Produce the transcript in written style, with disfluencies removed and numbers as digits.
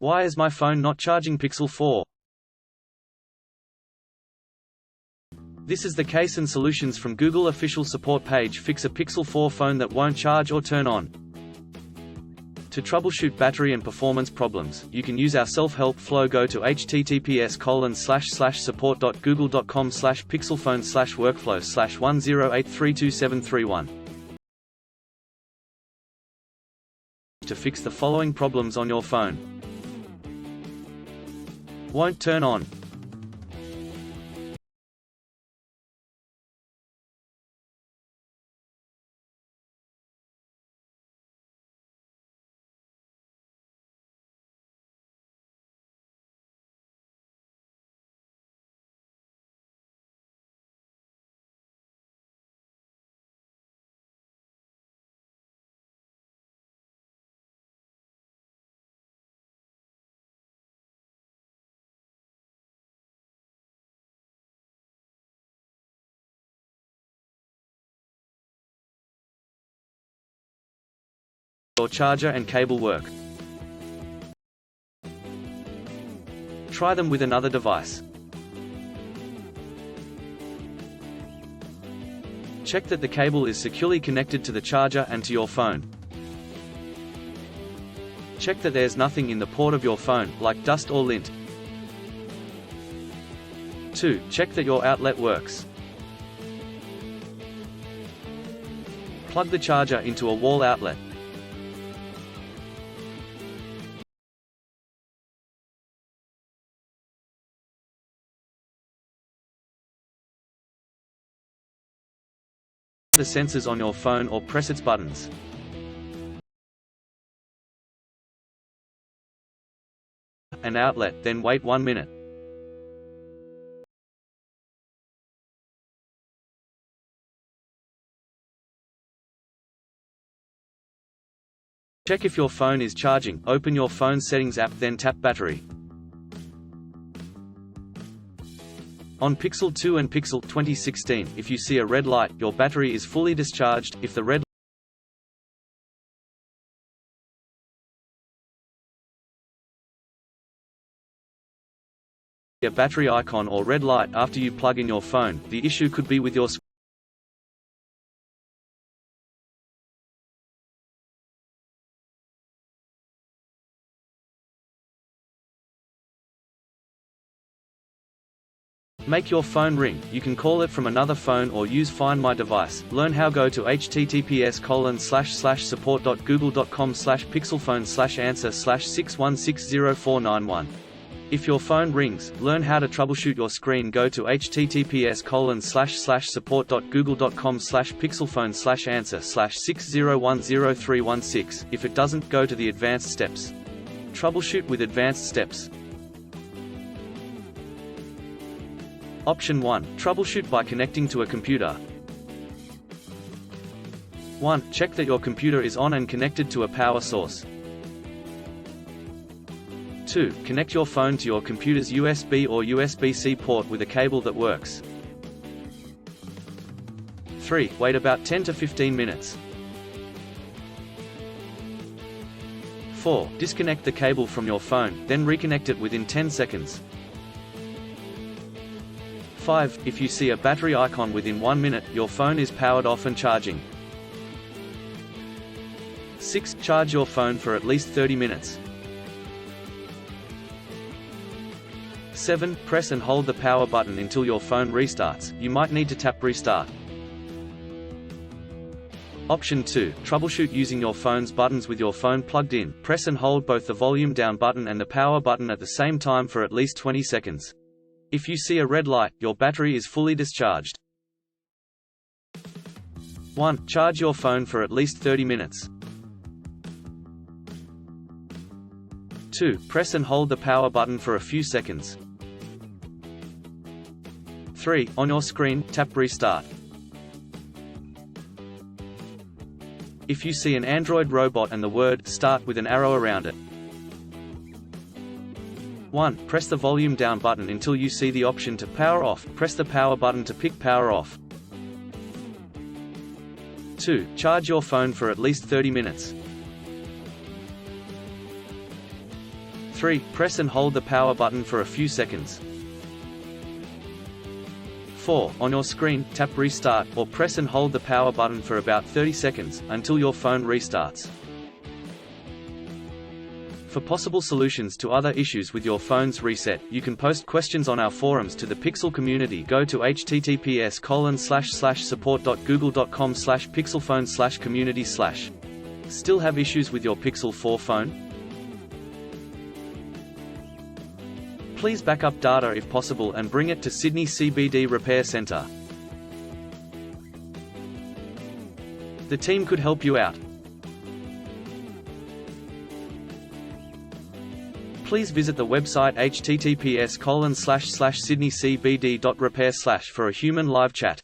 Why is my phone not charging? Pixel 4. This is the case and solutions from Google Official Support PageFix, a Pixel 4 phone that won't charge or turn on. To troubleshoot battery and performance problems, you can use our self-help flow. Go to https://support.google.com/pixelphone/workflow/10832731 to fix the following problems on your phone. Won't turn on. Your charger and cable work. Try them with another device. Check that the cable is securely connected to the charger and to your phone. Check that there's nothing in the port of your phone, like dust or lint. 2. Check that your outlet works. Plug the charger into a wall outlet. The sensors on your phone or press its buttons. An outlet, then wait 1 minute. Check if your phone is charging. Open your phone settings app, then tap battery. On Pixel 2 and Pixel 2016, if you see a red light, your battery is fully discharged. If the red a battery icon or red light after you plug in your phone, the issue could be with your screen. Make your phone ring. You can call it from another phone or use Find My Device. Learn how. Go to https://support.google.com/pixelphone/answer/61600491. If your phone rings, learn how to troubleshoot your screen. Go to https://support.google.com/pixelphone/answer/60100316. If it doesn't, go to the advanced steps. Troubleshoot with advanced steps. Option 1. Troubleshoot by connecting to a computer. 1. Check that your computer is on and connected to a power source. 2. Connect your phone to your computer's USB or USB-C port with a cable that works. 3. Wait about 10 to 15 minutes. 4. Disconnect the cable from your phone, then reconnect it within 10 seconds. 5. If you see a battery icon within 1 minute, your phone is powered off and charging. 6. Charge your phone for at least 30 minutes. 7. Press and hold the power button until your phone restarts. You might need to tap Restart. Option 2. Troubleshoot using your phone's buttons with your phone plugged in. Press and hold both the volume down button and the power button at the same time for at least 20 seconds. If you see a red light, your battery is fully discharged. 1. Charge your phone for at least 30 minutes. 2. Press and hold the power button for a few seconds. 3. On your screen, tap Restart. If you see an Android robot and the word Start with an arrow around it. 1. Press the volume down button until you see the option to power off. Press the power button to pick power off. 2. Charge your phone for at least 30 minutes. 3. Press and hold the power button for a few seconds. 4. On your screen, tap Restart, or press and hold the power button for about 30 seconds, until your phone restarts. For possible solutions to other issues with your phone's reset, you can post questions on our forums to the Pixel community. Go to https://support.google.com/pixelphone/community/. Still have issues with your Pixel 4 phone? Please back up data if possible and bring it to Sydney CBD Repair Centre. The team could help you out. Please visit the website https://sydneycbd.repair/ for a human live chat.